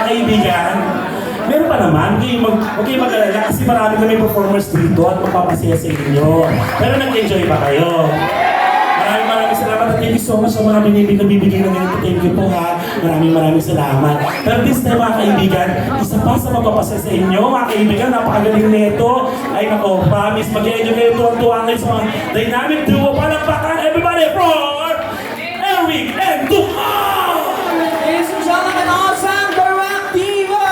kaibigan. Meron pa naman, huwag kayong mag-alala kasi marami kami performers dito at magpapasaya sa inyo. Pero nag-enjoy ba kayo? Maraming salamat at thank you so much sa mga nabibigay ng ganito. Thank you po ha. Maraming salamat. Pero this time mga kaibigan, isa pa sa magpapasaya sa inyo, mga kaibigan, napakagaling nito. Ay nako, promise, mag-enjoy kayo tuwang-tuwa ngayon sa mga dynamic duo. Palakpakan everybody for Eric and Duha! Ladies and gentlemen, awesome Direct Diva!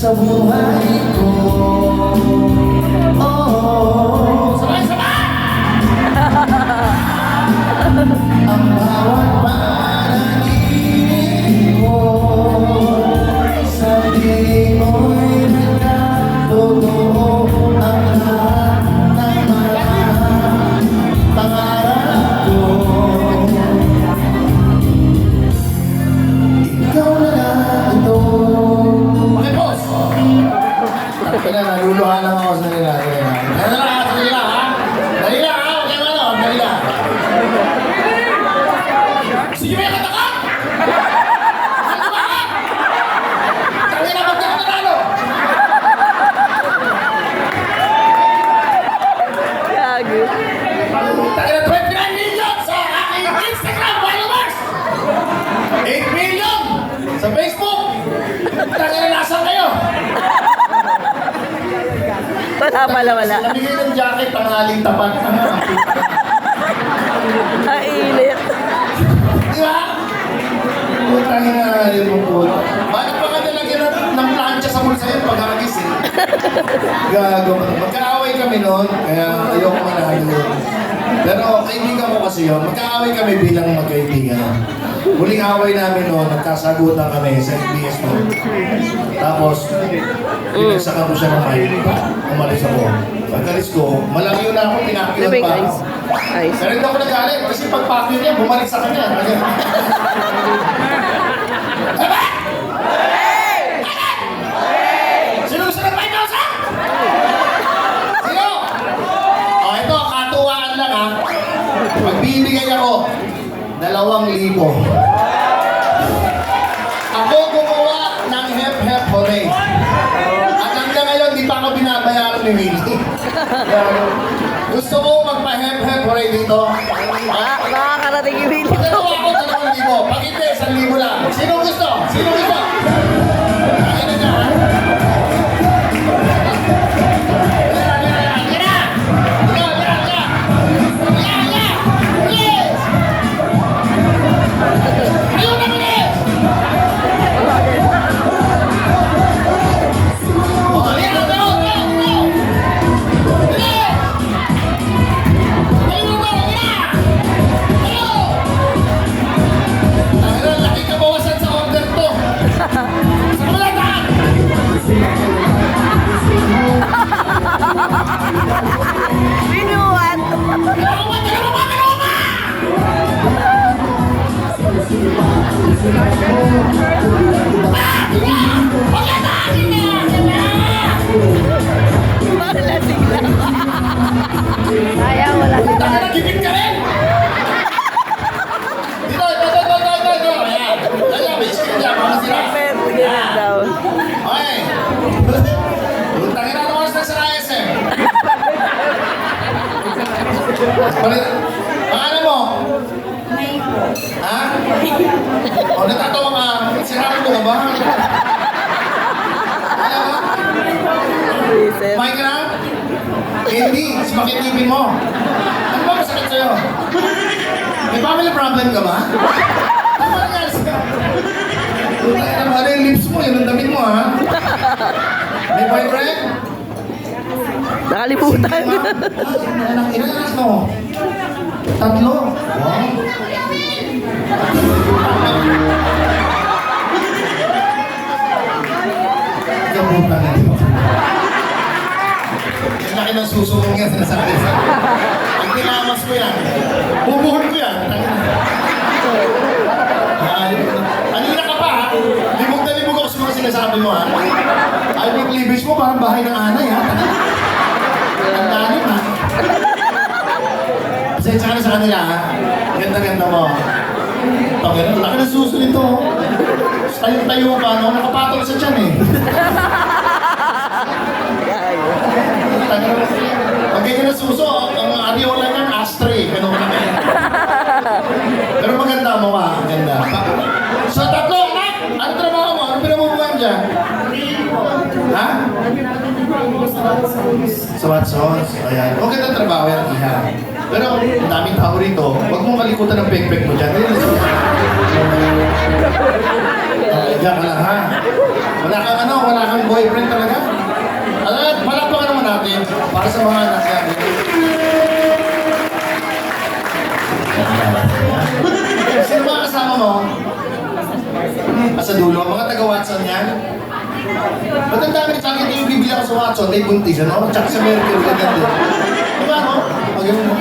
Sa buhay ko, sabay-sabay! Ang bawat panaginip ko, sa tingin mo'y nagkatotoo ang lahat ng mga pangarap ko. Ikaw na lang ito. Kaya naluluhan lang ako sa nila. Dali lang ha, dali lang ha, huwag kayo ano, dali lang. Sige ba yung kataka? Ano ba ha? Kami na magkakanalo. Gago. Tagay na 29 million sa aking Instagram followers. 8 million sa Facebook. Tagay na nasan kayo. Wala. Nabigay ng jacket, tanghaling tapat. Ang init. Di ba? Putang na rin mo po. Bakit pa ka nalagyan ng plancha sa bulsa yun pag hagis eh? Gago. Magkaaway kami noon, kaya ayoko manalo yun. Pero kaibigan ko kasi yun, magkaaway kami bilang magkaibigan. Huling away namin noon, nagkasagutan kami sa SBS noon. Tapos, pinagsakan ko siya ng mic. Umalis ako. Pagkalis ko, malangyo na ako, pinakyon pa ako. Ice. Pero hindi ako nagalit kasi pag pakyo niya, bumalik sa kanya. Aba! Sino gusto ng 5,000? Sino? O ito, katuwaan lang ha. Magbibigay ako 2,000. Ako gumawa ng hep-hep hooray. At hanggang ngayon, di pa ako binabayaran ni Willie. Gusto mo magpa-hep-hep hooray dito? Makakarating yung video. Pagkagawa ako 2,000. Pag hindi, 1,000 lang. Sino gusto? Sino gusto? Ayan na dyan. Binuhat. Wala sila. Ayaw, wala sila. Nagipit ka rin! Dito! Ayan! Ayan, may skin dyan, mga sila. Perfect daw. Pangalan mo? Ha? O, natatawa ka. Sinabi mo ka ba? Ano ba? Reset. Mike na? Hindi, sumakit ngipin mo. Ano ba masakit sa'yo? May family problem ka ba? Ano ba nangyari sa'yo? Ano yung lips mo? Yun ang damit mo, ha? May boyfriend? Nakalimutan. Ilan anak mo? 3? Wow. Kabutan na ito. Ang laki ng susumong yan sinasabi sa Pag tinamas ko yan, bubuhon ko yan. Kanina ka pa, ha? Libog na libog ako sa mga sinasabi mo, ha? Ay, may cleavage mo, parang bahay ng anay, ha? Ang dami, ha? Pasensya ka na sa kanila, ha? Ganda-ganda mo. Pagano, laki ng suso nito. Tayo-tayo pa, no? Nakapatol sa tiyan, eh. Pag ganyan na suso, ang areola niyan, ashtray. Ganun ka na. Pero maganda mo ka. Ang ganda. So, 3, anak! Ano trabaho mo? Ano pinamumuhan dyan? Ha? Sa Watsons. Ayan. Huwag ganda trabaho yan, iha. Pero ang daming tao rito, huwag mong kalikutan ng pek-pek mo dyan. Diyan ka lang, ha? Wala kang boyfriend talaga? Palakpakan naman natin para sa mga anak yan. Sino ba kasama mo? Sa dulo, mga taga-Watson yan? Ba't ang dami sa akin yung bibili ako sa Watson, may buntis, ano? Tsaka sa Mercury, ganyan din. Diba, no? Magayon mo.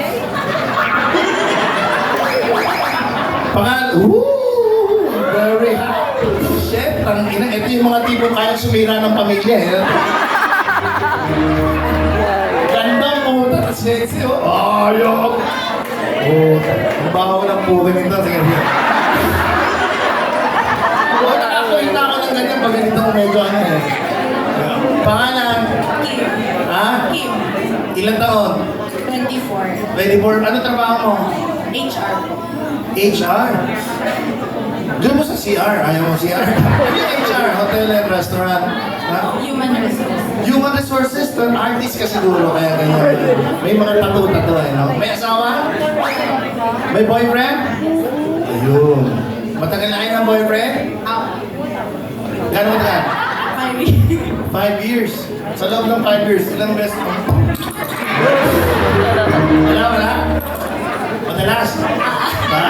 Very hot. Shit, tangina. Ito yung mga tipong kaya sumira ng pamilya, eh. Ganda mo, sexy, oh. Ayok! Oh, ang baho ng pukin nito. Sige, sige. Oh, nakakulit ako ng ganyan pag ganito medyo ano eh. Pangalan? Ha? Kim, Ilan taon? 24. 24. Ano trabaho mo? HR po. HR? Diyan mo sa CR. Ayaw mo CR. Ano yung HR? Hotel and restaurant. Ha? Human resources. Human resources, pero artist ka siguro, kaya ganyan. May mga tattoo eh, no? May asawa? May boyfriend? Ayun. Matagal na kayo ng boyfriend? Gano'n matagal? 5 years. Sa loob ng 5 years, ilang beses mo? Wala? Madalas? Ha?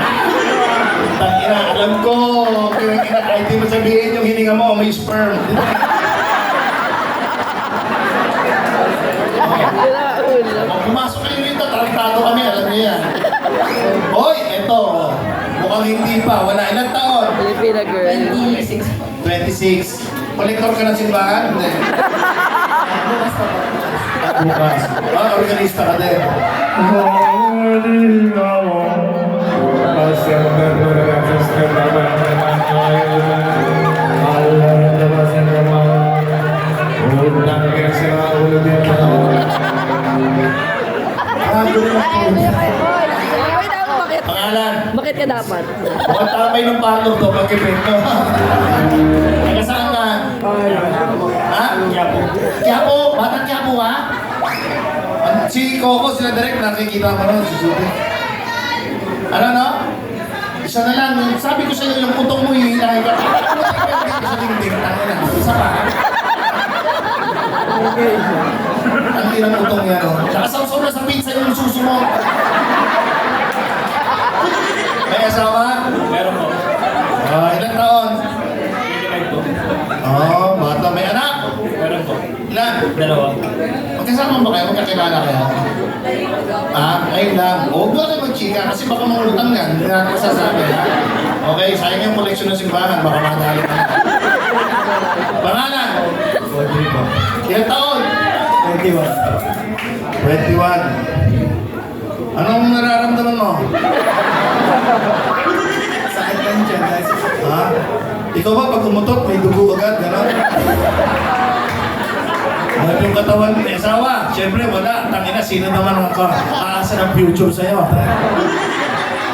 Tangina, alam ko. Kahit di mo sabihin yung hininga mo, may sperm. Kung pumasok kayo rito, tarantado kami, alam niyo yan. Hoy, eto. Mukhang hindi pa. Wala ilang taon. Filipina girl. 26. 26. Kolektor ka ng simbahan? Hindi. Bukas. Organista ka din. Pangalan. Bakit ka dapat? Mukhang tamay ng parlor to, pag-epekto. Taga saan ka? Ha? Quiapo? Batang Quiapo ha? Si Coco, sila direct, nakikita mo nun, susubi. Ano no? Isa na lang, sabi ko sa'yo, yung putong mo hihilahin ka. Ano tayo dito sa dingding? Tangina, isa pa. Ang tirang putong yan, oh. Tsaka sausaw na sa pizza yung suso mo. May asawa? Meron po. Ilang taon? 25 po. Oo, bata. May anak? Meron po. Ilan? 2. Magkasama ba kayo? Magkakilala kayo? Ayun lang. Huwag ba kayo magchika kasi baka mangutang yan. Hindi natin sasabi, ha? Okay, sayang yung koleksyon ng simbahan. Baka madali ka na. Pangalan? Ilang taon? 21. 21. Anong nararamdaman mo? Sakit lang dyan, guys. Ha? Ikaw ba pag umutot, may dugo agad, gano'n? yung katawan may asawa. Siyempre, wala. Tangina, sino naman ang aasa ng future sa'yo?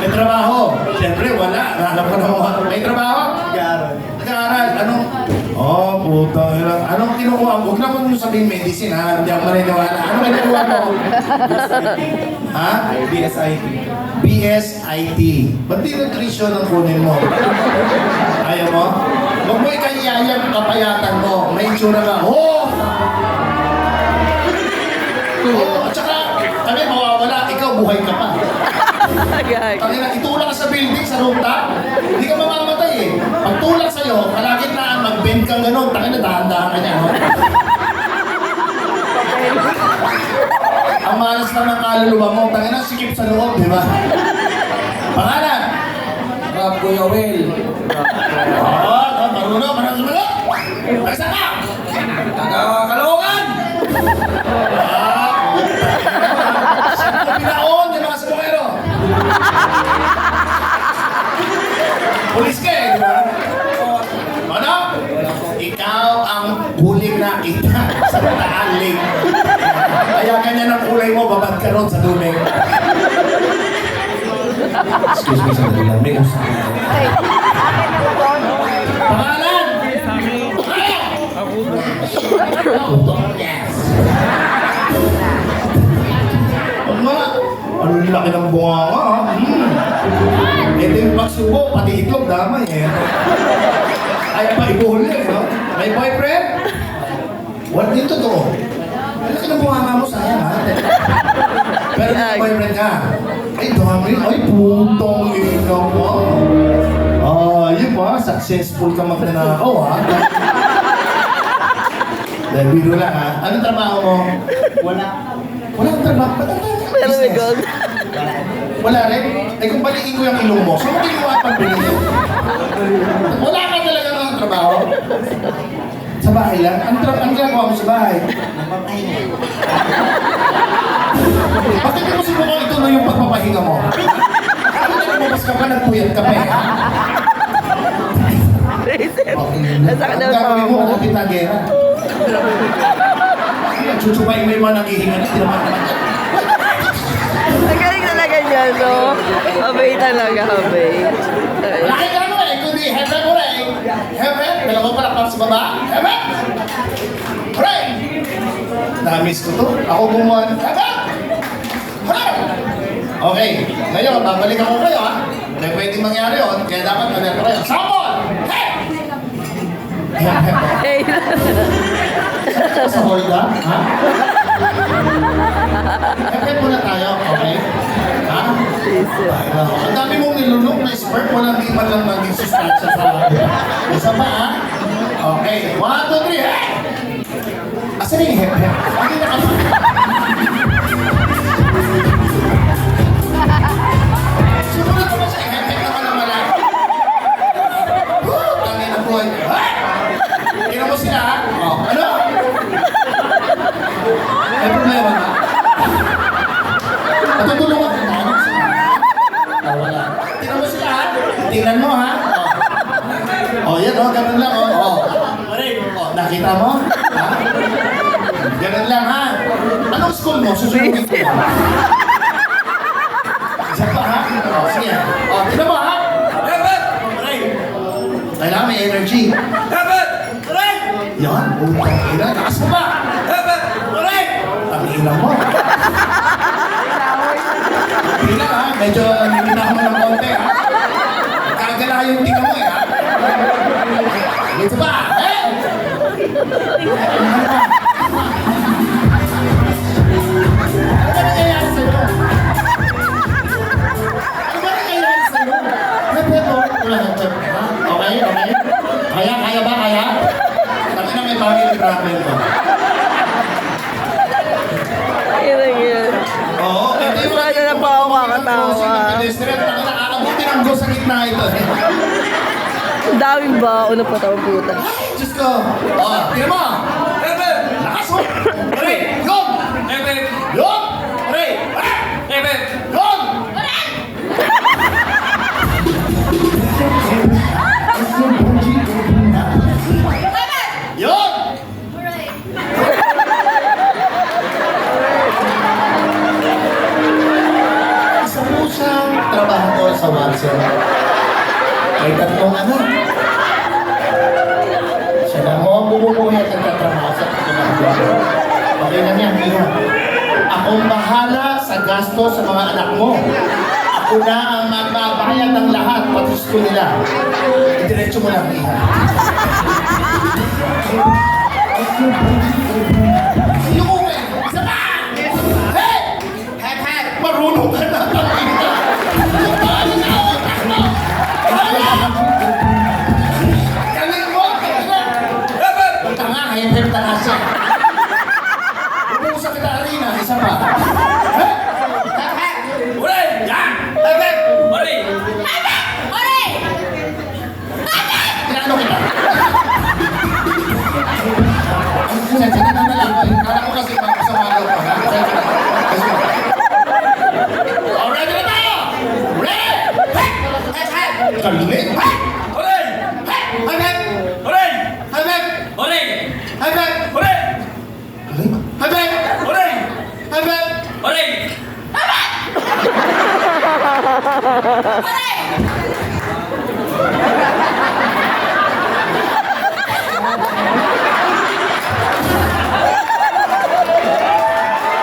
May trabaho. Siyempre, wala. Alam ko naman. May trabaho? Nag-aaral. Anong? Oh, puta. Anong kinukuha mo? Huwag na mo sabihin medicine, ha? Hindi ako maniniwala. Anong kinukuha mo? Ha? BSIT. BSIT. Ba't di nutrition ang kunin mo? Ayaw mo? Huwag mo ikayayang kapayatan mo. May itsura ka. Oh! Oh, at saka, kami mawawala. Ikaw, buhay ka pa. Gag. Tangina, itulak ka sa building, sa rooftop, hindi ka mamamatay eh. Pag tulak sa'yo, kalagitnaan, mag-bend kang gano'n, tangina, dahan-dahan ka niya, no? Ang malas naman kaluluwa mo, tangina, sikip sa loob, di ba? Pangalan? Rob Kuya Will. Oo, marunong, sumagot! Nagsan ka! Taga-Kalungan! Siyempre pinaon, yung mga sabongero. Pulis ka eh, di ba? Ano? Ikaw ang huling nakita sa Taaling. Kaya ganyan ang kulay mo, babad ka ron sa duling. Excuse me, sandali lang. May usap. Pangalan? Yes. Ano? Ang laki ng bunganga, ha? Ito yung pagsubo, pati itlog, damay eh. Kaya pa ibuhol eh, no? May boyfriend? What din totoo? Ang laki ng bunganga mo, sayang ha? Pero may boyfriend ka? Ay, dami. Ay, putong ina mo. Yun pa, successful ka magnanakaw, ha? Dahil biro lang, ha? Anong trabaho mo? Wala. Wala kang trabaho? Ba't ang Pero may gold. wala rin? Eh kung balikin ko yung ilong mo, saan mo kinuha at pagbili? Wala ka talaga ng trabaho? Sa bahay lang? Ang ginagawa mo sa bahay? Bakit mo sinubukan ito na yung pagpapahinga mo? Ano na lumabas ka pa, nagpuyat ka pa eh? Raisin. Nasa ka Ang na gagawin mo, mo. kapit na gera. Chuchupain mo yung mga naghihinga na, hindi naman naman. Ang galing talaga niya, no? Habay talaga, habay. Ay. Laki ka ano eh, kundi heaven mo rin. Heaven, dalawa pa lang sa baba. Heaven! Hooray! Namiss ko to. Ako gumawa. Heaven! Hooray! Okay, ngayon, babalik ako kayo ha. May pwedeng mangyari yun, kaya dapat malerto kayo. Sample! Hey! Hey. Sa holda, ha? Heaven muna tayo, okay? Ha? Ang dami mong nilunok na sperm, walang di man lang maging sustansya sa isa pa, ha? Okay, 1, 2, 3, hey! Asan yung hep? Hindi na kami. Sumunod naman sa hep naman naman lang. Tangin na buhay. Hey! Tingnan mo sila, ha? Oh, ano? May problema na? Natutulungan ka na? Wala. Tingnan mo sila, ha? Tingnan mo, ha? Oh, yan, oh, ganun lang, oh. Oh, nakita mo? Ha? Ganun lang, ha? Anong school mo? Susunugin ko. Isa pa, ha? Oh, sige. Oh, tingnan mo, ha? Heaven! Kailangan may energy. Heaven! Yan, utang ina. Takas mo ba? Heaven! Ang ina mo. Ina, ha? Medyo nilinahan mo ng konti, ha? Kagala yung tingnan mo, eh, ha? Dito ba? Eh! Ano ba nangyayari sa'yo? Ano ba nangyayari sa'yo? Nagpeto? Wala nagpeto, ha? Okay, okay? Kaya ba, kaya? Kasi na may family problem ko. Yun. Oo, ito yung Sana na pa ako makakatawa. Nakakabuti ng go sa gitna ito. Ang daming baon na pataw-puta. Diyos ko. Oh, tira mo. Heaven! Lakas mo. Pare, yun! Heaven! Yun! Pare, pare! Heaven! Yun! Yun! May 3 anak. Siya na mo ang bumubuhay at nagtatrabaho sa pagkakagawa. Okay na niya, Mia. Akong bahala sa gasto sa mga anak mo. Ako na ang magbabayad ng lahat, pati school nila. Diretso mo lang, Mia. Yung uwi! Isa pa! Hey! Hek! Marunong ka na! Paano na ako? Galing mo! Tanga, hihip na nga siya. Umusa kita arena, isa pa. Hey! Uli! Yan! Hek! Uli! Tinalo kita. Sige na lang. Kala ko kasi masama ko. Alright na tayo! Ready! Hey! Galing! Hey! Uli! Hey! Hek! Uli! Hek! Uli! Hek! Uli! Hek! Uli! Hek! Uli!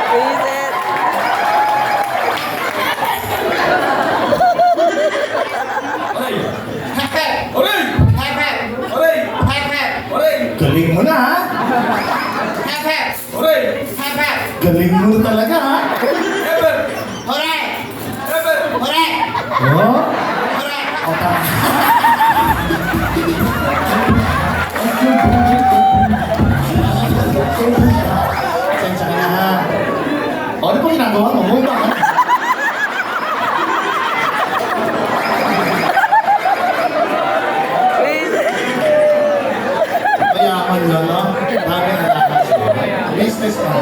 Visit. Galing mo na, ha? Galing mo talaga, ha? Oh? O, tama. Pasensya ka na, ha? O, ano po ginagawa mo? Muna ka. Visit. Mayaman lang, no? Dami na lakas. Businessman.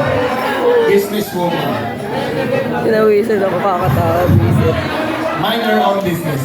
Businesswoman. Pinawisan ako kakatawa. Visit. Mind your own business.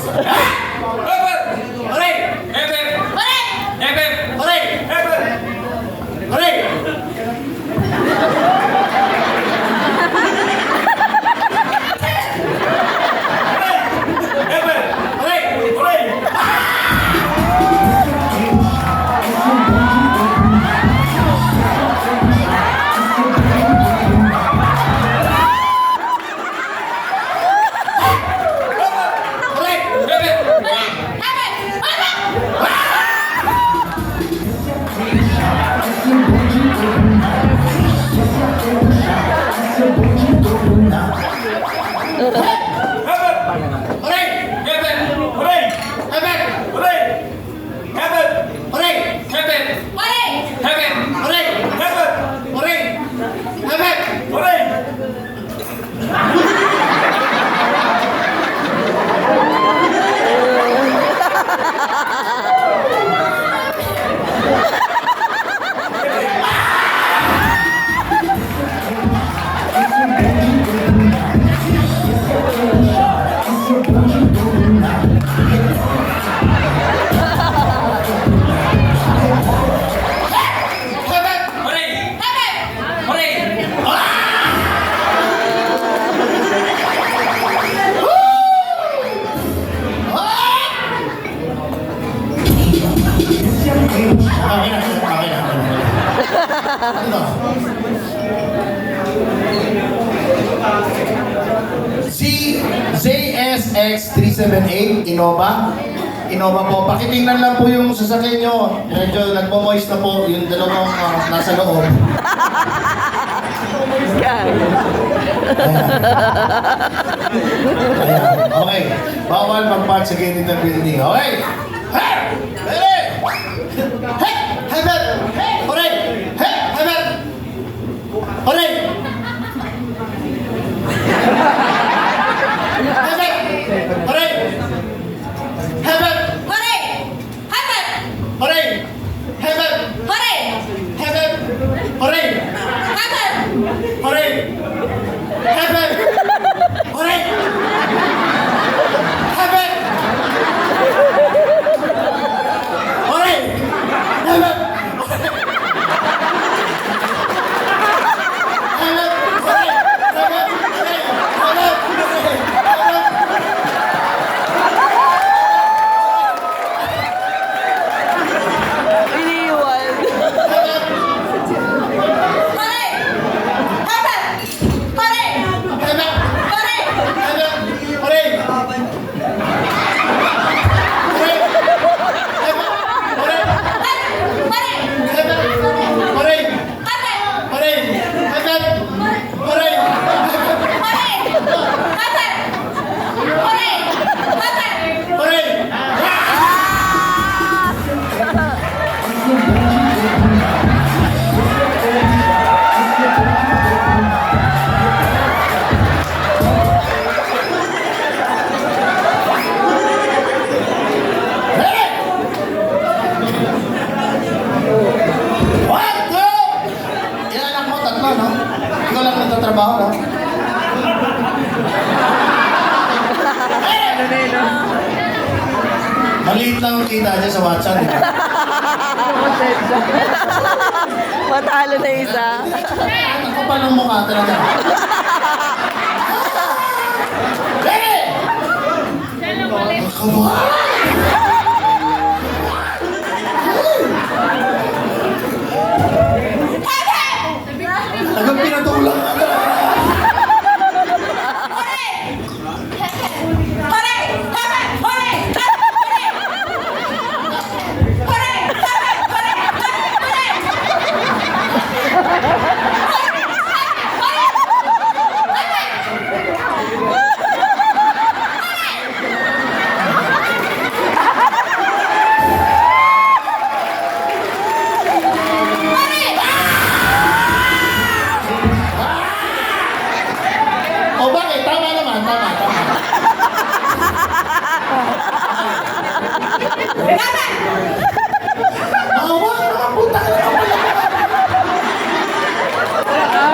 Si ZSX378 Innova. Innova po. Pakitingnan lang po yung sasakyan nyo. Medyo nagmo-moist na po yung dalawang nasa loob. Ayan. Ayan. Okay. Bawal mag-park sa gate ng building. Okay. Hey! Hey! Hey! Hey! Hey! Hooray! Hey! Hey! Hooray! Heaven! Maliit lang ang kita niya sa WhatsApp. Di ba? Matalo na isa. Ang kapal ng mukha talaga. Hey! Come on! Tagang pinatulang ka na. O bakit? Tama naman, tama. Maawa ka naman, puta ka naman pala.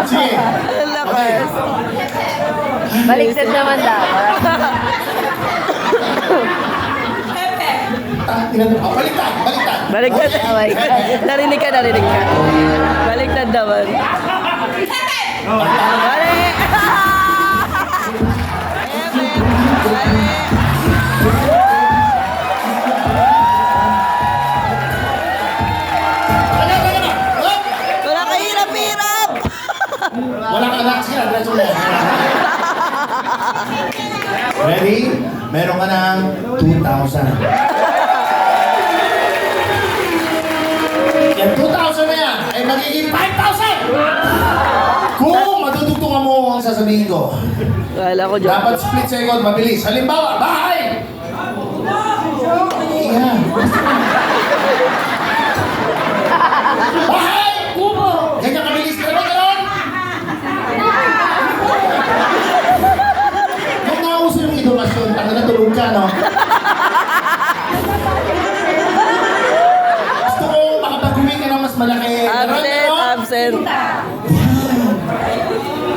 Sige. Ang lakas. Baliktad naman dapat. Baliktad. Baliktad. Oh my God. Narinig ka. Baliktad naman. Balik! Wala ka hirap-hirap! Wala ka anak siya, diretso na. Ready? Meron ka ng 2,000. Yan 2,000 na yan ay magiging 5,000! Kung matutugtungan mo ang sasabihin ko, Wala ko dyan. dapat split second, mabilis. Halimbawa, bahay! Yan. Bahay! Kubo! Ganyan kabilis ka naman gano'n? Kung nauso yung edukasyon, tanga na tulog ka, no? Gusto ko makapag-uwi ka ng mas malaki. Absent, absent.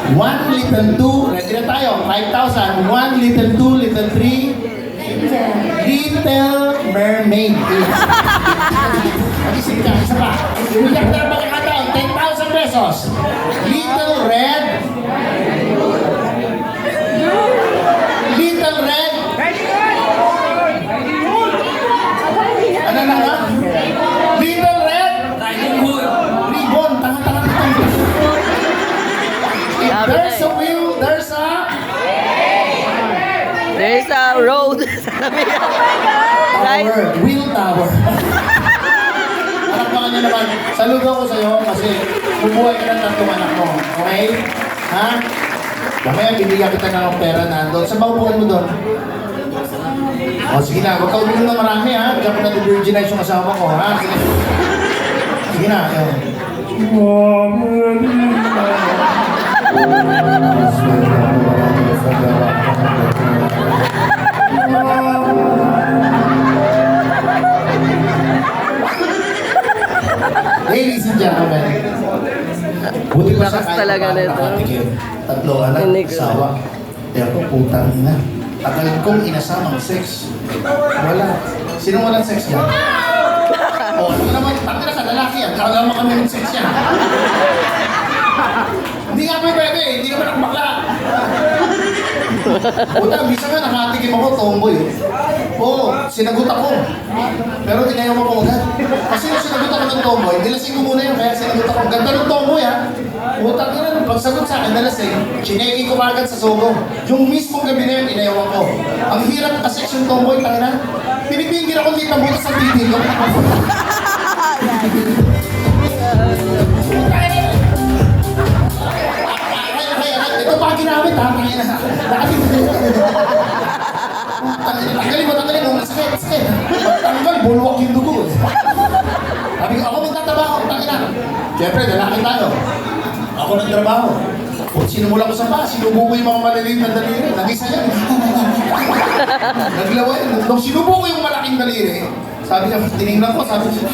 1, little 2, ready na tayo, 5,000. 1, little 2, little 3, Little Mermaid. Mag-isip ka, isa pa. Iwiyak na pagkakataon, 10,000 pesos. Little Red. Little Red. Ano na nga? Little Red. Ribbon. Tanga-tanga na ito. If there's a will, there's a... There's a road. Sabi niya. Right? Tower. Will Tower. Anak mga niya naman, saludo ko sa'yo kasi bubuhay ka ng tatlong anak mo. Okay? Ha? Mamaya bibigyan kita ng pera na doon. Saan ba upuan mo doon? O sige na, huwag ka uminom na marami ha. Diyan ko na-virginize yung asawa ko ha. Sige, sige na. Ladies and gentlemen, buti pa Lakas sa kahit talaga paano nito. nakatikim. Tatlo anak, Hindi ko. asawa. Pero putang ina. Tagal kong inasamang sex. Wala. Sino walang sex yan? O, ano naman, tangina ka, lalaki yan. Kagama kami ng sex yan. Hindi nga pwede, hindi naman ako bakla. Puta, bisa nga nakatikim ako, tomboy. Oo, sinagot ako. Pero tinayaw mo ko agad. Kasi yung sinagot ako ng tomboy, nilasing ko muna yun, kaya sinagot ako. Ang ganda ng tomboy ha. Puta ka na, pagsagot sa akin, nalasing, chineki ko agad sa sogo. Yung mismong gabi na yun, inayawan ko. Ang hirap ka-sex yung tomboy, tangina. Pinipingin ako dito ng butas sa titig ko. Ito pa ginamit ha, tangina. Tanggalin mo, sakit. Tanggal, bulwak yung dugo. Sabi ko, ako magtatrabaho, tangina. Siyempre, lalaki tayo. Ako nagtrabaho. Kung sinumula ko sa pa, sinubo ko yung mga maliliit na daliri. Nagisa yan. Naglawa yan. Nung sinubo ko yung malaking daliri, sabi niya, tinignan ko, sabi niya,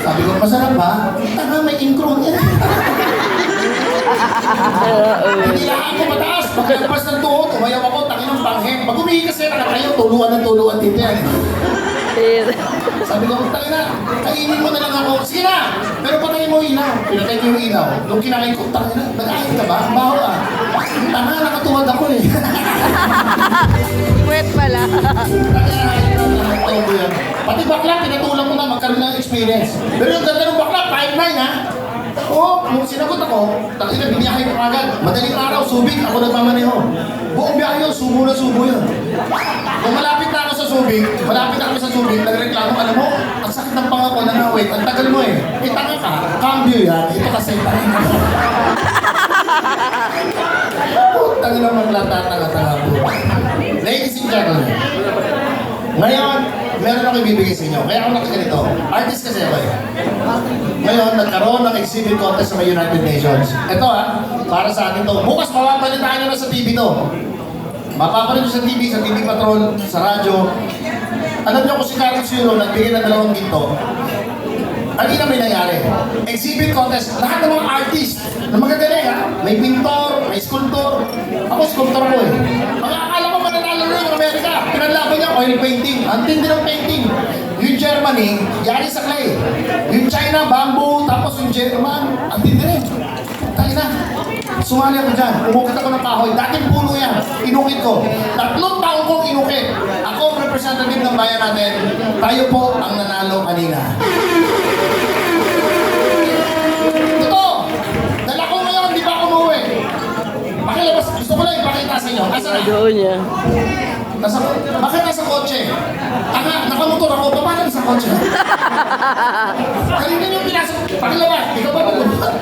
sabi ko, masarap ba? Tanga, may incron yan. Hindi lahat ko mataas. Pagkalabas ng tuhod, umayaw ako, tangin ng pangheng. Pag umihi kasi, nakatayo, tuluan dito yan. Sabi ko, tangin na, kainin mo na lang ako. Sige na! Pero patayin mo yung ilaw. Pinatay ko yung ilaw. Nung kinakain ko, tangin na, nag-ahin ka ba? Ang baho ah. Tanga, nakatuwad ako eh. Wet pala. Pati bakla, pinatulang ko na magkaroon ng experience. Pero yung ganda ng bakla, 5'9" ha? Oo, nung sinagot ako, tangina, biniyahe ko agad. Madaling araw, Subic, ako nagmamaneho. Buong biyahe yun, subo na subo yun. Kung malapit na ako sa Subic, nagreklamo, alam mo, ang sakit ng pangako, nangawit, ang tagal mo eh. Eh, tanga ka, cambio yan, ito kasi tanga ka. Tangina maglatata-tanga po. Ladies and gentlemen, ngayon, meron ako ibibigay sa inyo. Kaya ako nakaganito. Artist kasi ako eh. Ngayon, nagkaroon ng exhibit contest sa may United Nations. Ito para sa atin to. Bukas mapapalitaan nyo na sa TV to. Mapapanood nyo sa TV Patrol, sa radyo. Alam nyo kung si Carlos Euro nagbigay ng 2 ginto. Kanina may nangyari. Exhibit contest. Lahat ng mga artist na magagaling ha. May pintor, may sculptor. Ako sculptor ko eh. Mga akala ko mananalo na yung Amerika. Pinanlaban niya oil painting. Ang tindi ng painting. Yung Germany, yari sa clay. Yung China, bamboo. Tapos yung German, ang tindi rin. Tayo na. Sumali ako dyan. Umukit ako ng kahoy. Dating puno yan. Inukit ko. 3 taon kong inukit. Ako ang representative ng bayan natin. Tayo po ang nanalo kanina. Totoo! Dala ko ngayon, di ba ako umuwi? Pakilabas, gusto ko lang ipakita sa inyo. Asa na? Doon niya. Bakit nasa kotse? Nakamotor ako, paano nasa kotse? Kanina yung pinasok. Pakilabas, ikaw ba magulunod?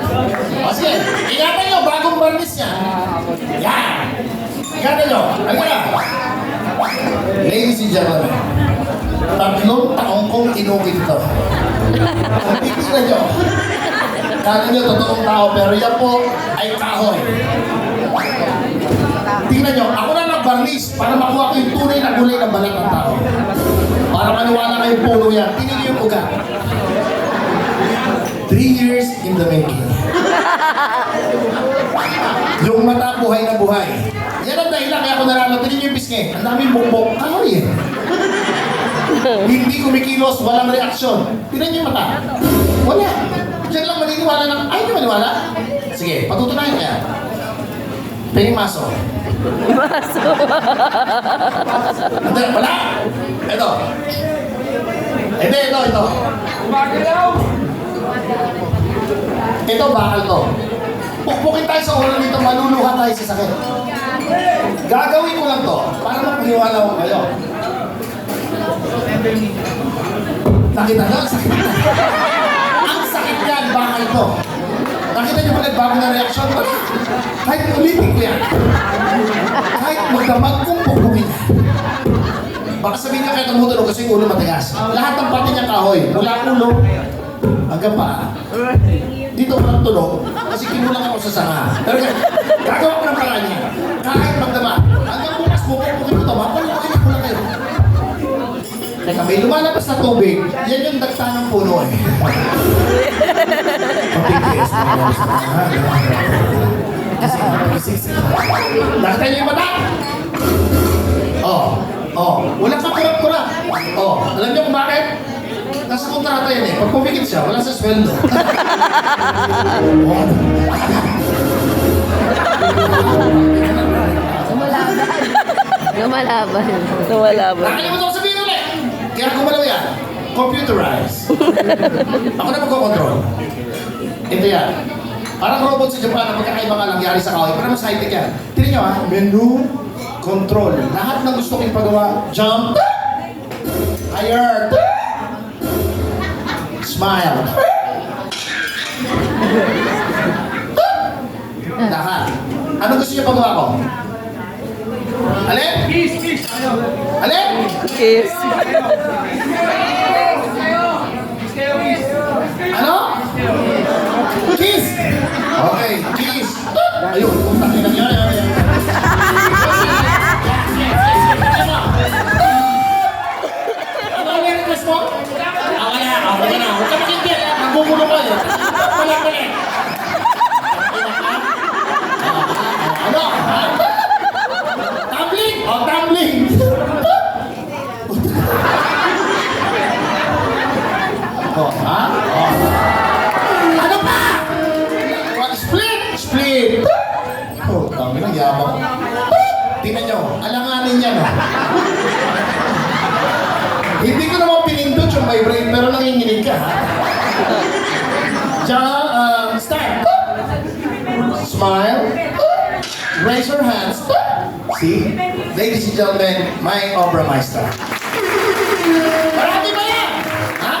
O sige, ingatan nyo, bagong barnis niya. Yan! Ingatan nyo, halika na. Ladies and gentlemen, 3 taong kong inukit ito. Tingnan nyo. Kala nyo totoong tao, pero yan po ay kahoy. Tingnan nyo, ako na nag-barnis para makuha ko yung tunay na gulay ng balat ng tao. Para maniwala kayong puno yan. Tingnan nyo yung ugat. 3 years in the making. Yung mata, buhay na buhay. Yan ang dahilan kaya ako naralo. Tingnan nyo yung pisngi. Ang daming bumbok. Kahoy eh. Hindi kumikilos, walang reaksyon. Tingnan nyo yung mata. Wala. Diyan lang maniniwala ng, ay, hindi maniwala? Sige, patutunayan kaya. Pwede maso. Maso. Hindi, wala. Ito. Hindi, ito. Ito, bakal to. Pukpukin tayo sa ulo nito, maluluha tayo sa sakit. Gagawin ko lang to, para mapaniwala ko kayo. Nakita nyo, ang sakit. Ang sakit yan, bakal to. Nakita nyo ba nagbago na reaksyon? Kahit ulitin ko yan. Kahit magdamag kong pukpukin yan. Baka sabihin niya kahit tumutulog kasi yung ulo matigas. Lahat ng pati niya kahoy, mula ulo hanggang paa. Dito walang tunog kasi kinulang ako sa sanga. Pero gagawa ko ng paraan niya. Kahit magdama, hanggang bukas pupukpukin ko ito, mapalukin ko lang kayo. Teka, may lumalabas na tubig, yan yung dagta ng puno eh. Pag-tigas na lang sa mga. Nakita niyo yung mata? Wala kang kurap-kurap. Alam niyo kung bakit? Nasa kontrata yan eh. Pag pumikit siya, wala sa sweldo. Lumalaban. Nakalimutan ko sabihin ulit. Kaya gumalaw yan. Computerized. Ako na magkocontrol. Ito yan. Parang robot sa Japan na magkakaiba nga lang yari sa kahoy. Pero mas high-tech yan. Tignan nyo ha. Menu. Control. Lahat ng gusto kong ipagawa. Jump. Higher. Smile. Lahat. Ano gusto niyo pagawa ko? Alin? Alin? Kiss. Ano? Kiss! Okay, kiss. Ayun, puntang ina niya. Ano ang request mo? Wala na. Huwag ka makikita. Nagbubulo ka eh. Wala. Start. Smile. Raise your hands. See? Ladies and gentlemen, my Obra Maestra. Marami ba yan? Ha?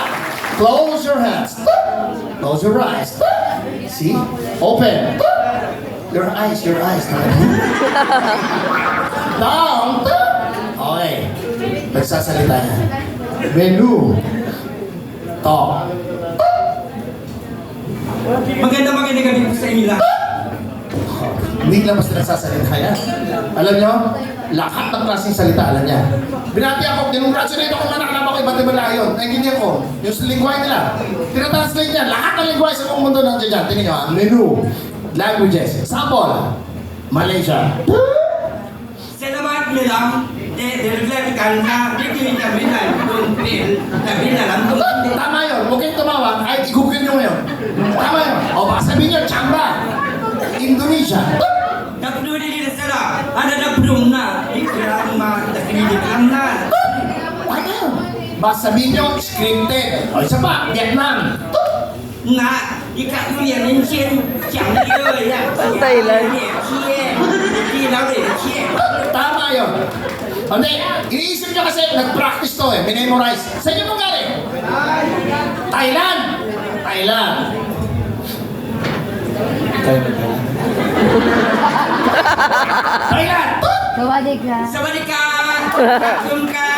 Close your hands. Close your eyes. See? Open. Your eyes. Down. Okay. Nagsasalita yan. Menu. Talk. Magandang gabi po sa inyo lahat. Hindi lang basta nagsasalita yan. Alam nyo, lahat ng klaseng salita alam niya. Binati ako, kinongratulate ako na nakalama ko iba't ibang layon. Naintindihan ko, yung lingway nila. Tinatranslate niya, lahat ng lingway sa buong mundo nandiyan dyan. Tingnan nyo, menu, languages. Example, Malaysia. Selamat malam. Direglakan na bibili kami na pil. Kami na lang Tama yun, huwag kayong tumawag, ay i-google nyo ngayon. Tama yun. O baka sabihin nyo, Chamba, Indonesia. Napnuli nila sila. Ada na belum na. Ikrang makakinilikang na. Tama yun. Baka sabihin nyo, scripted. O isa pa, Vietnam. Na, ikaw mo yan yung siya. Siyang iyo yan. Thailand. Tama yun. Hindi, iniisip nyo kasi, nag-practice to eh, minemorize. Saan nyo mong galing? Thailand! Thailand! Thailand! Sawadee ka. Sawadee ka! Kung ka,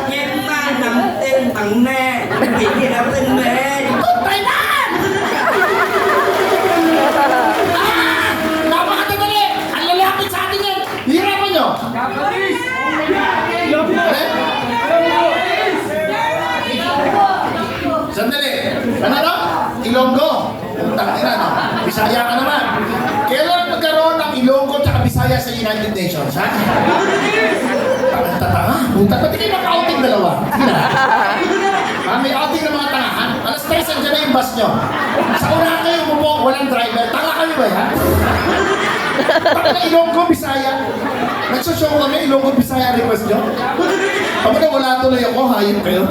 yan na natin ang ne. Hindi natin ne. Thailand! Napakadali! Ang lalapit sa atin yan! Hirapan nyo! Sandali! Ano no? Ilonggo! Utang ina no? Bisaya ka naman! Kailan magkaroon ng Ilonggo at Bisaya sa United Nations, ha? Tanga? Ba't kayo naka-outing dalawa? May outing ng mga tanga, ha? Alas 3, andyan na yung bus nyo. Sa unahan kayo umupo, walang driver. Tanga kayo ba, ha? Bakit na Ilonggo, Bisaya? Nagsushow kami, Ilonggo, Bisaya request nyo? Pag na wala tuloy ako, hayop kayo.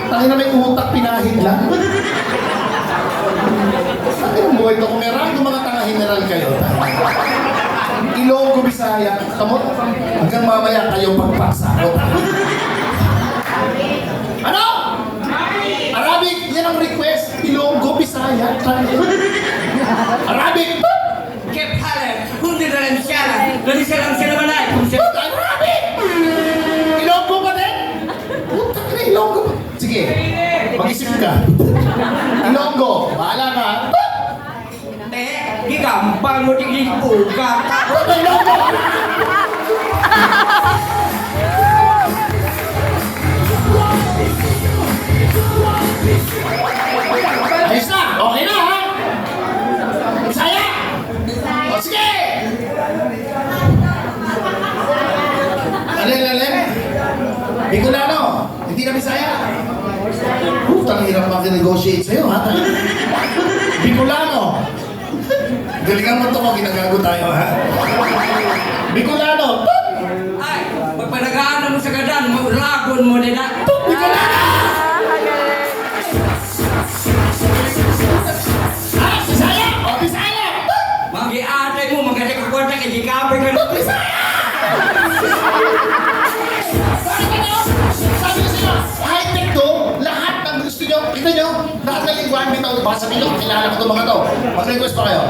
Tangin na may utak, pinahid lang. Saan yung buhay ko? Kung meron yung mga tanga-general kayo. Ilonggo, Bisaya. Tamo, hanggang mamaya kayo pagpasa. Ano? Arabic, yan ang request. Ilonggo, Bisaya. Arabic. Kep halen, hindi na lang siya lang. Lagi siya lang sila malay. Arabic! Ilonggo ba din? Putak na Ilonggo. Sige, mag-isip ka. Ilonggo, bahala ka. Di gampang mo dibuka. Ilonggo! Ayos na! Okay na, ha? Bisaya! O, sige! Alin. Bicolano, hindi na Bisaya. Putang hirap maki-negotiate sa'yo, ha? Bicolano. Galingan mo ito mo, ginagago tayo, ha? Bicolano. Ay, pagpanagaan mo sa gadan, maulakon mo nila. Bicolano! Ah, Bisaya! O, Bisaya! Mag-i-atay mo, magaling ka kwarta kay Jikabe ka na. Bisaya! Sabi ko sa'yo, high-tech to, lahat ng gusto nyo, kita nyo, lahat ng lingwahan bitaw, baka sabihin nyo, kilala ko itong mga to. Mag-request pa kayo.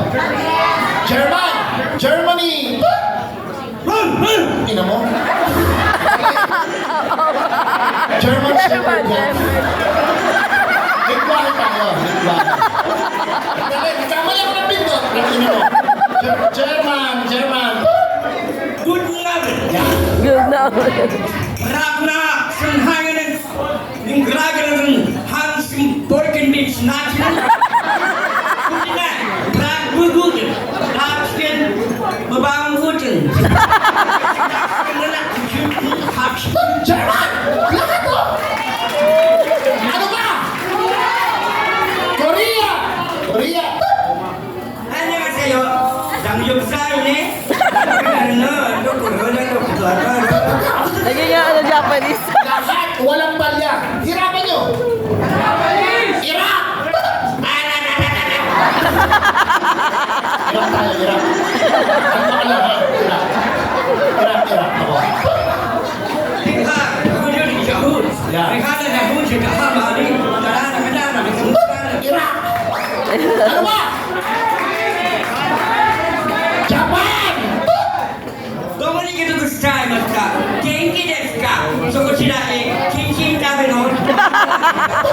German! Germany! Ina mo? German Shepherd yan. Lingwahan tayo, lingwahan. Nagkamali ako ng pindot. Ina mo? German! Good luck! Good na. Ragna, sanghangan ng gragan ng Hans Borken Beach National. Good na, rag gugutin, rapskin, babang hutin. German! Lahat to! Ano ba? Korea! Ano nga sa'yo? Dangyupsay ni? Naging ano, Japanese. Lahat! Walang palya! Hirapan nyo! Irak tayo, Irak. Ano ka lang, ha? Irak. Irak. Ako. Ika, gusto ni Jahud. Yeah. Rekada na hud siya kahamali. Kadana, Irak! Ano ba? Japan! Domani kita gusto mas ka. Kenki desu ka. So ko sila kinchin tabe no.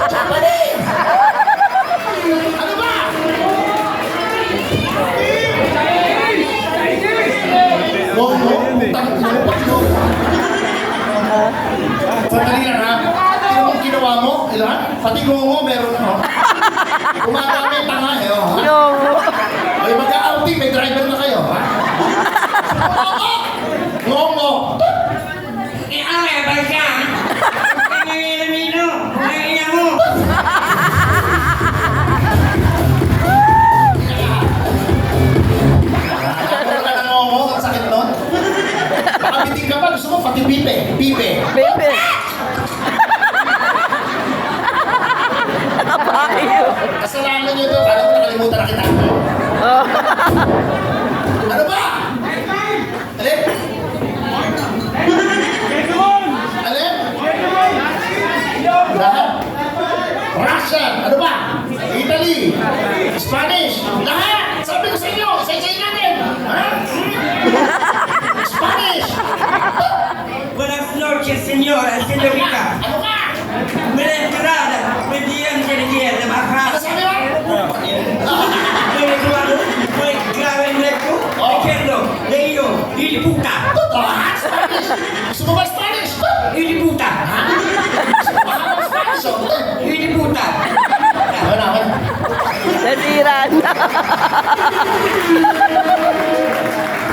Japanese! Ano ba? Mongo? Sandali lang ha. Tingnan mo ginawa mo? Ilan? Pati ngongo meron na. Umaga may tanga eh. Oh, ha? Yung... Ay, mag-outing, may driver na kayo, ha? Ngongo! Ame baka. Kaya mino. Kaya mo. Ano ka ng ngongo? Ang sakit nun? Baka biting ka pa, gusto mo pati pipe. Pipe. Baby. Nakapayo. Kasalanan nyo doon. Alam mo, nakalimutan na kita. Oh. Ano ba? Alin? Alin? Lahat? Russian? Ano ba? Italy? Spanish? Lahat! Sabi ko sa inyo, isa-isayin natin! Ha? Spanish! Buenas noches, señora, señorita. Ano ka? Me la entrada, me dieron que le quiere bajar. Ano sabi mo? Me le clavo, me clave en leco, izquierdo, leído, y de puta, Ah, Spanish! Gusto mo ba Spanish? y de puta, Baka mo Spanish, oh. y de puta. Ano na, ano? Nasira na.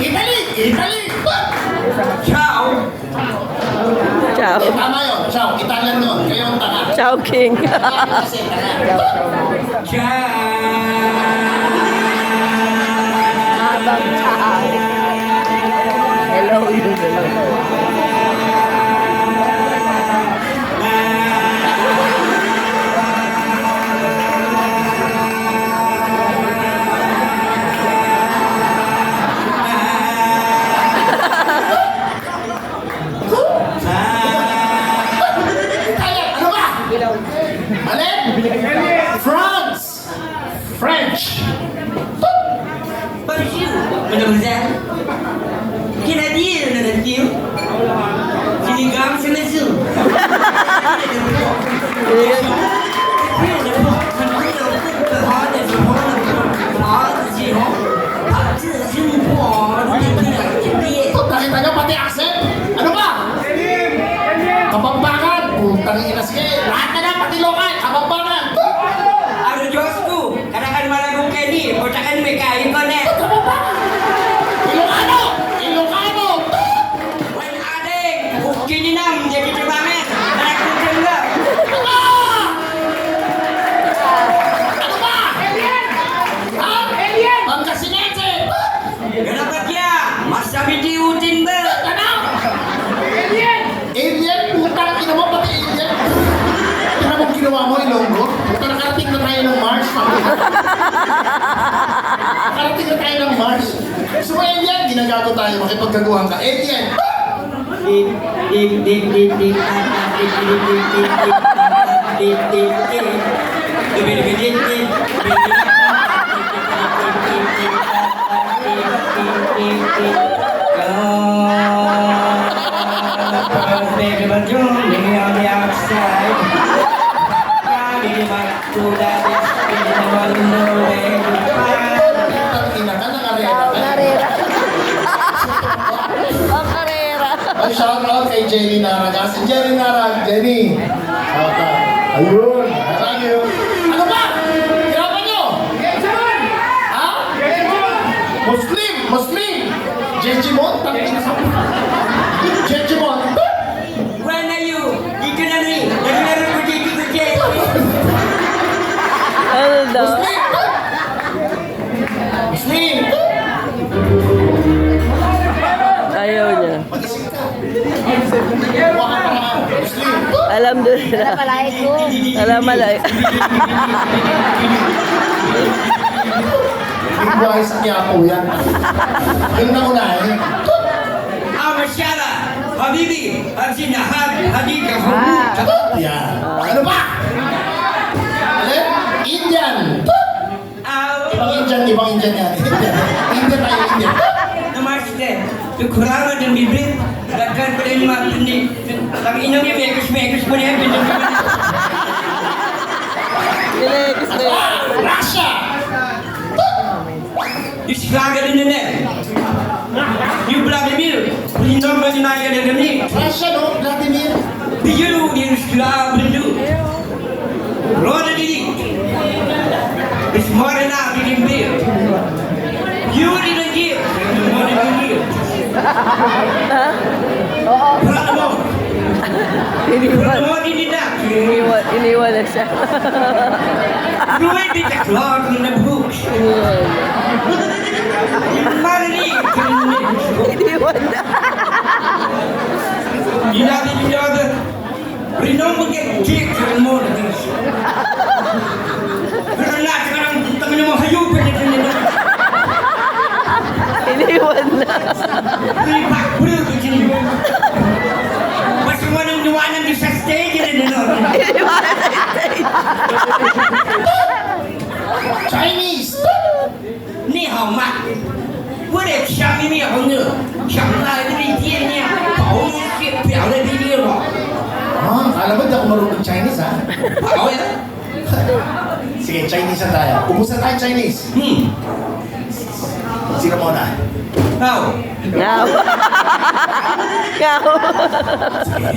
Italy! Italy! Ciao. Ciao. Eh, tama yun. Ciao, Italian nun. Kayo ang tanga. Ciao, King. Kasi tanga. Habang ciao. Hello, yun. Hello. Italian, ano ba? Alin? France! French! Bonjour, mademoiselle. Can I deal with you? Sinigang sa nazu. Nakita nyo pati accent? Ano ba? Kapampangan! Putang ina, sige. Lahat na lang, pati lokal. Kapampangan! Ano Diyos ko? Kanakan malagong kani. Putakan may kain ko na. Ilocano! Ilocano! Wan ading. Kininam. Jadi cumangan. Nakakong jengga. Ah! Ano ba? Ha? Pangkasinense! Kenapa dia? Masa bidiutin ba? Ano? Alien? Putang ina mo, pati alien? Tingnan mo ginawa mo, Ilonggo? Puta, nakarating na tayo ng Mars. Nakarating na tayo ng Mars. Gusto mo alien? Ginagago tayo, makipagkaguhan ka. Alien! Putang ina ka, nakarera Ciao, ka. Narera. Ang karera. Ay, shout out kay Jenny Naraga. Si Jenny Naraga. Jenny. Shout out. Ayun. Thank you. Ano ba? Hirapan nyo? Ha? Muslim. Muslim. Jejimon. Tangina sa... Jejimon. When are you? Ika na rin. Naglaro ko dito ko dito. Ano daw? Muslim. Muslim. Ayaw niya. Mag-isip ka. Huwag ka pa. Muslim. Alhamdulillah. Alam malay. buhay sa Quiapo yan. Yung naunahin. Masyara, Habibi, Hazinahad, Hadika, Yan. Ano ba? Alin? Indian. Ibang Indian yan. Indian tayo, Indian. Namaste. Kekurangan dan bibit, takkan pada lima ini. Tapi ini dia mekus pun ya. Nilegs na yun. Russia. Dislaga din nene. You Vladimir, lindung menyenangkan dengan ni. Russia, no? Vladimir. Biru di Rusia berindu. Roda diri. Ismorena di Gimbir. You di Negir. Moda diri. Pramo. Pramo di Didak. Iniwan na siya. Dua di taklor na buhok. Mana ni? Iniwan na. Dinada. Rinom magkikik mo na din siya. Pero lahat sekarang kami na mga hayop na din na. Iniwan na. Ripak bro ko din. Mas mo nang niwanan din sa stage na din. Iniwan na sa stage. Chinese. Ni hao ma. 我的下面面红的，上来的一天呢，跑一些表的地地了， Ah, alam mo, di ako marunong Chinese, ha? 跑呀， Sige, Chinese na tayo. Kumusta tayo Chinese? Sino muna? 好。 Ngaw. Ngaw. Sige.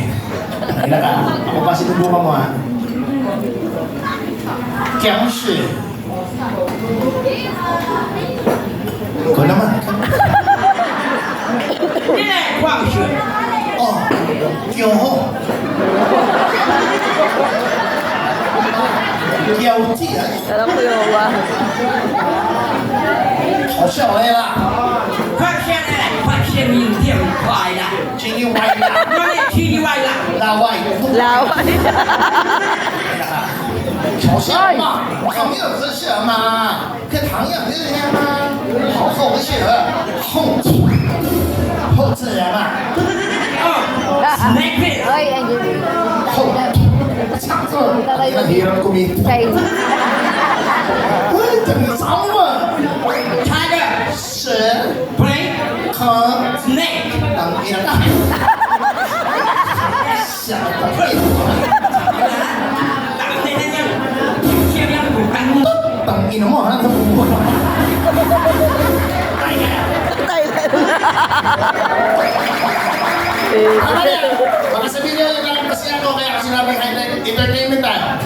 Kailan ka? Ako pa sinubukan mo, ha? Kiang shi. Ikaw naman. 现在放学， Oh, Kiao. Kiao Ti, ha? Alam ko yung wa. 好笑哎啦，快现在快现明天快了， Chini Wai la, 那里去外了， La Wai. Laway. 好笑嘛？朋友这是嘛？跟唐样这样吗？好好笑，后自然嘛，哦，snack 哎，ang galing. 后唱作，那hirap kumita. Chinese. Ay, tangisama mo. ，tiger 是 play 和 snake， 当兵的，想的屁，打在那样，这样不干。当兵的嘛，那都不会。 Thailand. Tama na yan. Baka sabihin nyo yung lang kasi ako kaya kasi sinabing highlight entertainment tayo.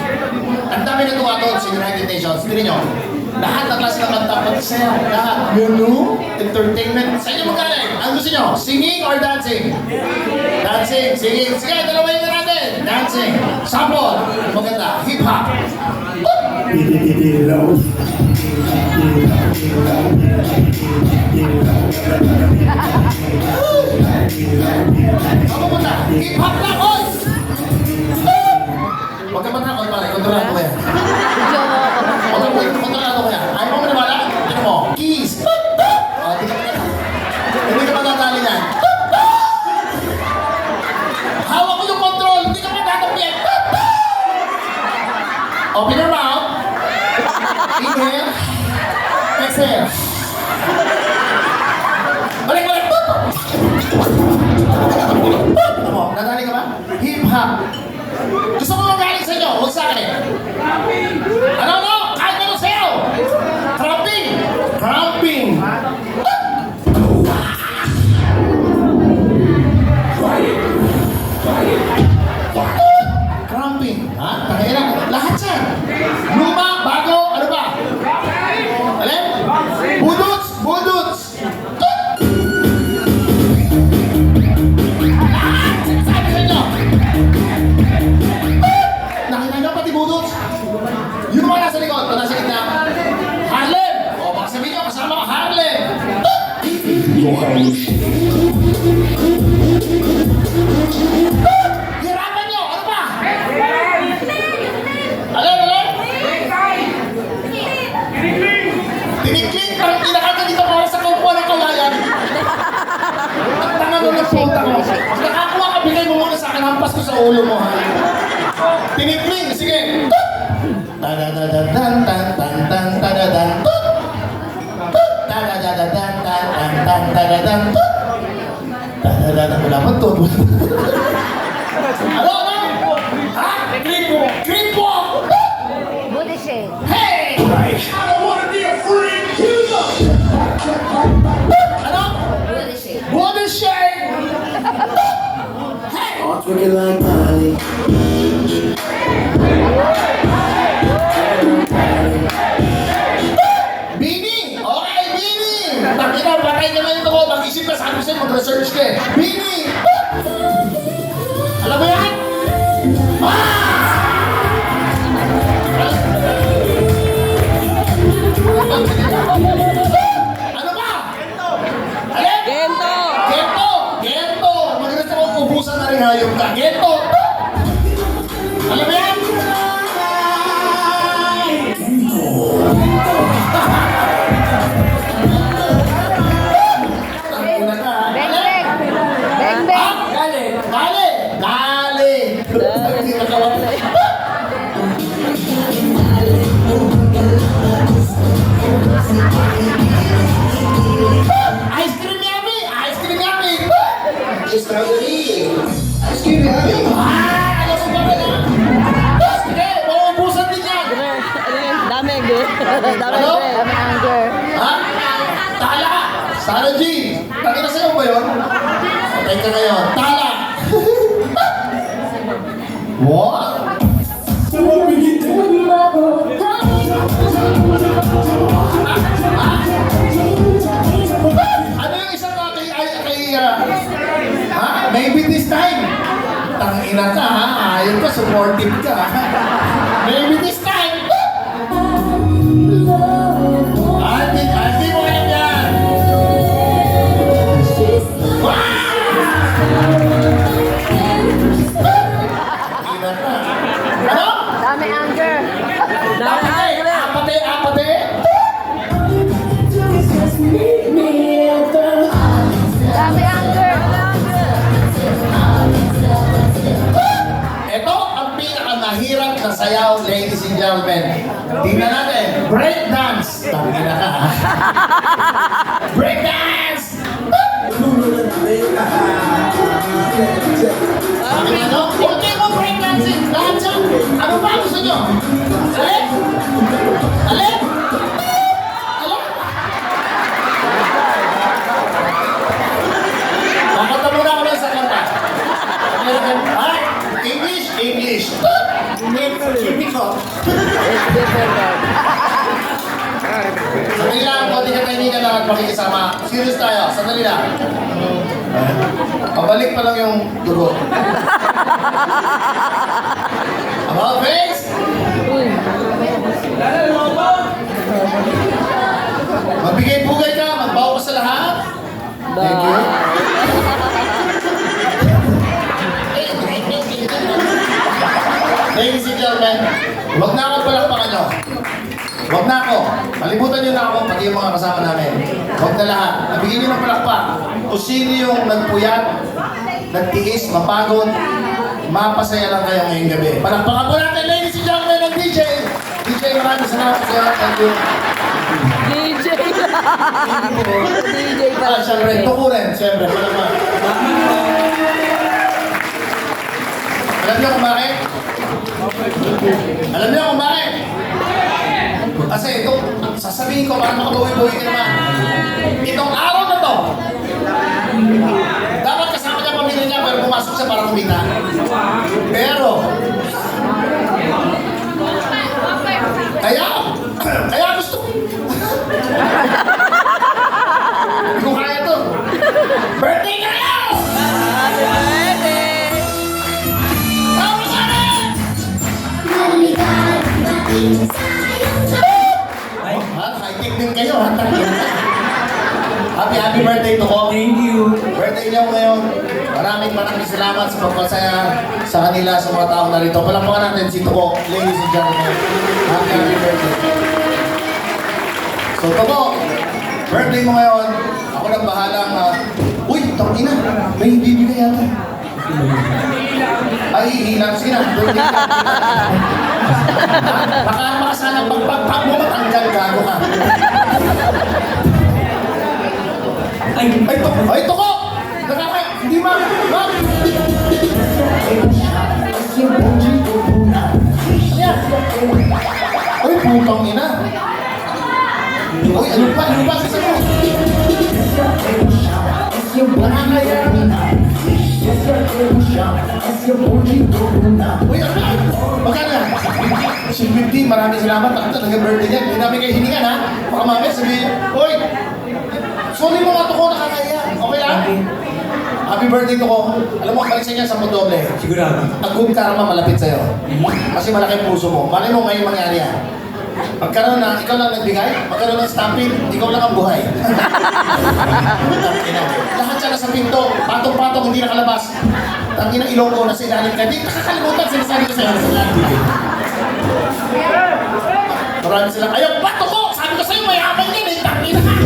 Ang dami na tumatawag sa United Nations. Tignan nyo. Lahat ng klase ng kanta, pati sayo. Lahat. Menu, entertainment. Sa inyo magaling. Ang gusto nyo? Singing or dancing? Dancing. Singing. Sige, dalawain na natin. Dancing. Sample. Maganda. Hip-hop. Ako muna. Hip-hop na, oy! Huwag ka matakot, pare. Kontrolado ko yan. Kontrolado ko yan. Ayaw mo maniwala? Tignan mo. Keys. Tignan mo. Hindi ka matatali yan. Hawak ko yung control. Hindi ka matatapin. Open your mouth. Inhale. Exhale. Balik. Ano mo? Nadali ka ba? Hip-hop. Gusto mo magaling sa inyo? Huwag sa akin. Ano? Kahit ano sa'yo? Tramping. Cramping. Ha? Tangina. Lahat yan. Luma, bago, ano ba? Alin? Budots. Lahat. Sinasabi sa inyo. Tiniklik ang pinakanta dito para sa kukuha ng kawayan. Ang tanga mo ng puta ko. Pag nakakuha ka, bigay mo muna sa akin. Hampas ko sa ulo mo, ha? Tiniklik, sige. Tadadadadantantantantantadadan. Tadadadadantantantantadadan. Tadadadadantantantadadan. Wala pa to. Ano? Ha? Creep walk! Booty shake. Hey! I don't want to be a freak! Ano? Booty shake. Booty shake! Hey! Twerking like Miley. Bini! Okay, Bini! Takina, patay ka na ito ko. Mag-isip ka, sabi sa'yo, mag-research ka eh. Bini! Alam mo yan? Ano ba? Alin? Gento! Gento! Gento! Magalas ako ubusan na rin hayop ka. Gento! Alam mo yan? Tangina ka. Beng-beng! Beng-beng! Dale! Dale! Dale! Hindi na kawat. Ice cream yummy! Ice cream yummy! Strawberry. Ice cream yummy. Alam mo ba na? Sige, mauubusan din yan! Ano yun? Dami, ge. Dami, Ano? ge. Dami anger. Ha? Tala! Sarah G! Takina sa'yo ba yun? Patay ka ngayon. Tala! What? Ano yung isang ha? Maybe this time. Tangina ka ha? Ayaw ka, supportive ka. Maybe this time. Hindi mo alam yan. Tangina ka. Ano? Dami anger. Dami Apate! anger. Apate! Apate! Dami anger. Ito ang pinakamahirap na sayaw, ladies and gentlemen. Tingnan natin. Break dance. Tangina ka. Break dance! Sabi nga no? Okay mo break dancing. Lahat siya. Ano ba gusto nyo? Alin? Alin? Alin? Makata muna ako lang sa kanta. American. Ah! English? English. Keeping ko. It's different. Sandali lang, konti ka tayo lang at makikisama. Serious tayo, sandali lang. Pabalik pa lang yung dugo. About face? Magbigay bugay ka, magbawa ka sa lahat. Thank you. Ladies and gentlemen, huwag na ako palakpakan nyo. Huwag na ako. Malibutan nyo na ako, pati yung mga kasama namin. Huwag na lahat. Nabigyan nyo ng palakpak. Kung sino yung nagpuyat, nagtiis, mapagod, mapasaya lang kayo ngayong gabi. Palakpakan po natin, ladies and gentlemen, ng DJ. DJ, maraming salamat sa iyo. Thank you. DJ. DJ Ah, pala. syempre, tukurin. Syempre, palakpak. Alam niyo kung bakit? Alam niyo kung bakit? Kasi ito, sasabihin ko para makabawi-bawi ka naman. Itong araw na to, dapat kasama niya pamilya niya pero pumasok siya para kumita. Pero, kaya gusto ko. Hindi ko kaya to. Birthday ka ngayon! Happy birthday! Tama ka rin! High-tech din kayo, ha? Happy birthday to ko. Thank you. Birthday niyo ngayon. Maraming salamat sa pagpasaya sa kanila, sa mga taong narito. Palakpakan natin si Tuko, ladies and gentlemen. Happy birthday. So, Togo, birthday mo ngayon. Ako nang bahalang, uy, tangina, may bibigay yata. Ay, hilang. Sige na, birthday ka. Baka makasana pagpagpag mo matanggal, gago ka. Ay, Togo! Hindi ma! Uy, putang ina. Uy, ano pa? Sisa mo. Nakakaya. Uy, ano na? Magkano yan? 50, maraming salamat. Ako talaga birthday yan. Hindi namin kayo hiningan, ha? Baka mamaya sabihin, uy, sorry mo nga to ko, nakakaya. Okay lang? Happy birthday to ko. Alam mo, balik sa inyo sa doble. Sigurado. Ang good karma malapit sa'yo. Kasi malaki ang puso mo. Malay mo ngayon mangyari yan. Pagkaroon na, ikaw lang nagbigay, pagkaroon ng stamping, ikaw lang ang buhay. Lahat siya nasa pinto, patong-patong, hindi nakalabas. Tangin ng ilong ko, nasa ilalim ka. Hindi, nakakalimutan, sinasabi ko sa'yo. Marami silang, ayaw, bato ko! Sabi ko sa'yo, may habang yan eh, tangin na ka!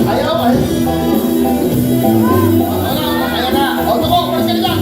Ayaw, ay. Ayan na. O, tuko, paras ka nila.